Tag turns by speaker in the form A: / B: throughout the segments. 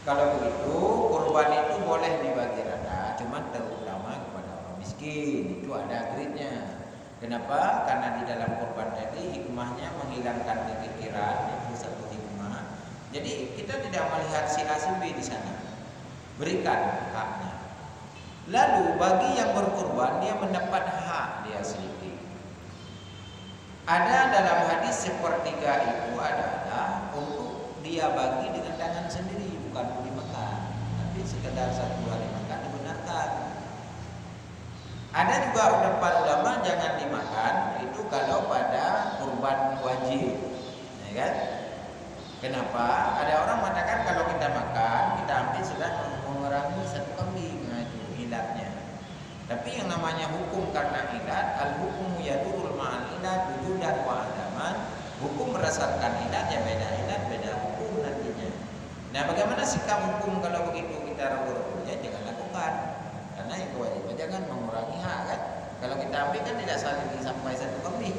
A: Kalau begitu, kurban itu boleh dibagi rata, cuman terutama kepada orang miskin. Itu ada grade-nya. Kenapa? Karena di dalam kurban tadi hikmahnya menghilangkan kepikiran, itu satu hikmah. Jadi kita tidak melihat si A si B di sana. Berikan haknya. Lalu bagi yang berkurban dia mendapat hak dia sedikit. Ada dalam hadis sepertiga itu adalah untuk dia bagi dengan tangan sendiri, bukan dimakan. Tapi sekedar satu hari makan dibenarkan. Ada juga pendapat ulama jangan dimakan itu kalau pada kurban wajib, ya kan? Kenapa? Ada orang mengatakan kalau kita makan kita ambil sudah mengurangi satu kambing, nah itu ilatnya. Tapi yang namanya hukum karena ilat, al-hukmu yadurul ma'al ilat wujudan wa adaman. Hukum berdasarkan ilat ya beda ilat, beda hukum nantinya. Nah, bagaimana sikap hukum kalau begitu kita ragu-ragu? Ya jangan lakukan. Karena yang kewajiban jangan mengurangi hak kan. Kalau kita ambil kan tidak saling sampai satu kambing.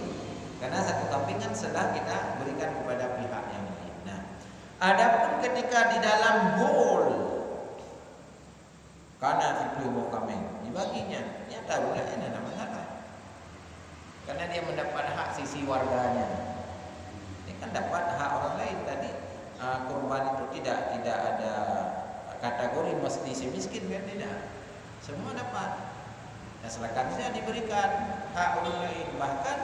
A: Karena satu kambing kan sedang kita berikan kepada pihak yang lain. Nah, adapun ketika di dalam bowl karena itu mau kambing dibaginya, ya tahulah ini ada masalah. Karena dia mendapat hak sisi warganya. Dia kan dapat hak orang lain tadi. Kurban itu tidak ada kategori mesti si miskin kan tidak. Semua dapat. Nah, selekatnya diberikan hak orang lain. Bahkan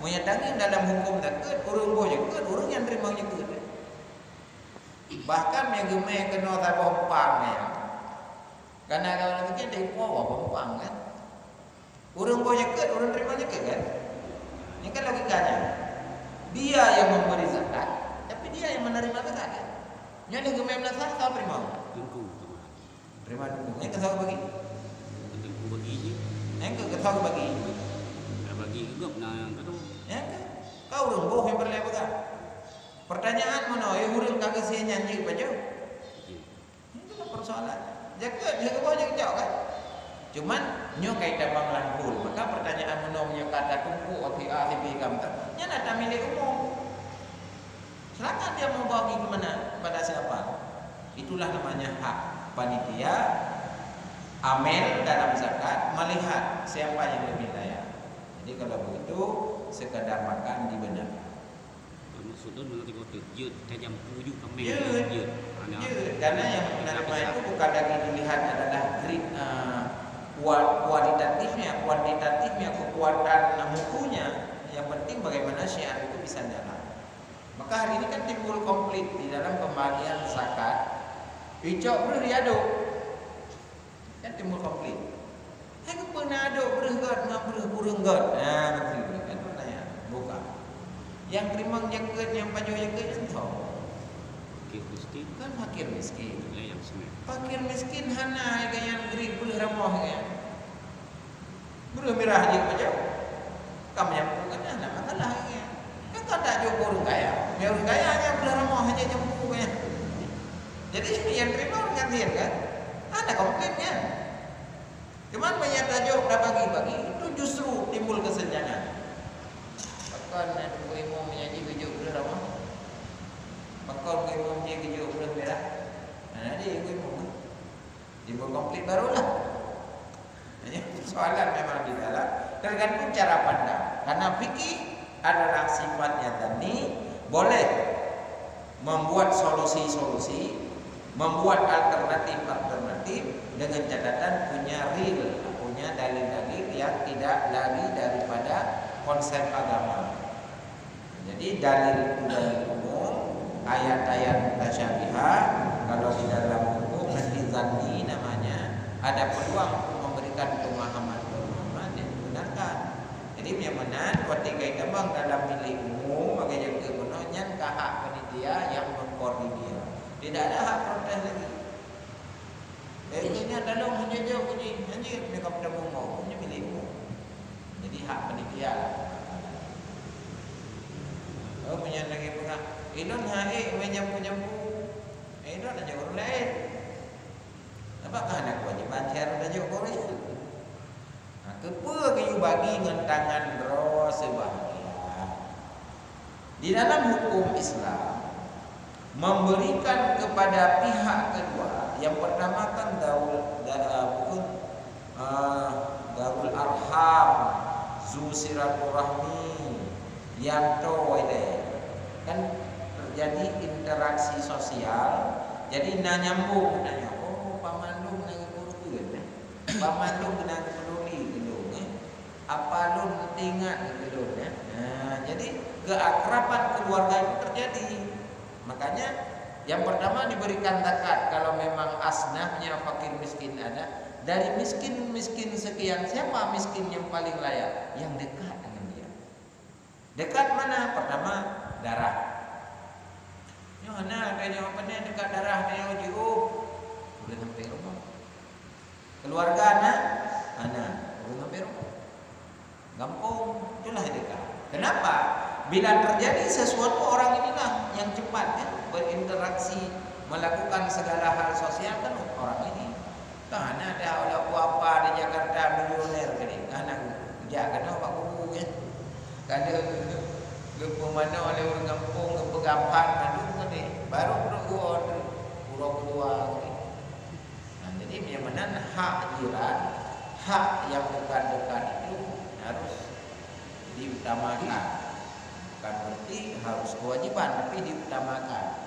A: menyatakan dalam hukum dekat urung boh dekat urung yang terima dekat. Bahkan yang gemeh kena tabah pang ya. Karena kalau kita dari bawah pang kan. Urung boh dekat urung terima dekat kan. Ini kan logikanya. Dia yang memberi zakat, tapi dia yang menerima zakat kan. Yang gemeh belasah tahu terima.
B: Tunggu.
A: Terima dulu. Ini kan tahu bagi.
B: Tunggu bagi je.
A: Yang ke tahu bagi.
B: Bagi juga nak kata.
A: Ya kan? Kau urung boh yang berlepas kan. Pertanyaan mana? Urung kagak saya nyanyi baju. Itu lah persoalan. Jaga boh jaga jauh kan. Cuman nyo kaitan bang langkul. Maka pertanyaan mana punya kata tumpu atau A B kamu tak. Nya nak milik umum. Silakan dia mau bagi ke mana, pada siapa. Itulah namanya hak panitia amil dalam zakat melihat siapa yang lebih layak. Jadi kalau begitu sekadar makan dibenarkan.
B: Maksudnya mengerti kata jut tajam pujuk kami.
A: Jut. Karena yang menerima itu bukan lagi dilihat adalah grade kuantitatifnya, kekuatan mutunya. Yang penting bagaimana syiar itu bisa jalan. Maka hari ini kan timbul konflik di dalam pembagian zakat. Icok beriado kan timbul konflik. Hai pernah ada berenggat dengan berenggat. Nah, betul kan pertanyaan. Bukan. Yang terima jaket yang paju jaket kan tahu.
B: Fakir miskin
A: Kan fakir miskin.
B: yang semua.
A: Fakir miskin hana yang gerik boleh ramah ya. Boleh merah je paju. Kamu yang bukan ada masalah ya. Kan tak jauh orang kaya. Yang orang kaya hanya boleh ramah hanya jemput ya. Jadi yang terima orang gantian kan. Ada komplainnya. Cuman banyak tajuk dah bagi-bagi itu justru timbul kesenjangan. Bahkan ada imam menyanyi kejuk boleh ramah. Bahkan imam dia kejuk boleh merah. Nah dia imam. Timbul konflik barulah. Hanya soalan memang di dalam tergantung cara pandang. Karena fikih adalah sifatnya tadi boleh membuat solusi-solusi, membuat alternatif dengan catatan punya real, punya dalil-dalil yang tidak lari daripada konsep agama. Jadi dalil itu dalil umum, ayat-ayat mutasyabihat. Kalau di dalam hukum nanti zanni namanya, ada peluang untuk memberikan pemahaman yang dibenarkan. Jadi yang mana ketika kita bang dalam milik umum, makanya kebenarannya ke hak panitia yang mengkoordinir. Tidak ada hak protes lagi. Ini adalah hanya jauh ini, hanya mereka pada mau punya milik umum. Jadi hak panitia. Oh punya lagi pula. Idon hai menyampu-nyampu. Idon ada orang lain. Apakah ada kewajiban share ada juga orang lain? Nah, kepa kayu bagi dengan tangan ro sebahagian. Di dalam hukum Islam memberikan kepada pihak kedua. Yang pertama kan darul arham, zu silaturahmi, yanto wale. Kan terjadi interaksi sosial. Jadi nyambung nanya, oh pamandung nang guru kan. Pamandung kena peduli gedung apa lu ingat gedung ya. Nah, jadi keakraban keluarga itu terjadi. Makanya yang pertama diberikan zakat kalau memang asnafnya fakir miskin ada. Dari miskin sekian, siapa miskin yang paling layak? Yang dekat dengan dia. Dekat mana? Pertama darah. Nah, kayaknya apa nih dekat darah dia udah sampai rumah. Keluarga anak udah sampai rumah. Gampang, itulah dekat. Kenapa? Bila terjadi sesuatu orang inilah yang cepat kan berinteraksi, melakukan segala hal sosial kan orang ini. Kan ada apa di Jakarta milioner kan ni. Kan aku kerja kan Pak Guru kan. Kada lupa mana oleh orang kampung ke pegampang madu kan ni. Baru pura kedua kan. Nah, jadi memang hak jiran, hak yang dekat-dekat itu harus diutamakan. Bukan berarti harus kewajiban, tapi diutamakan.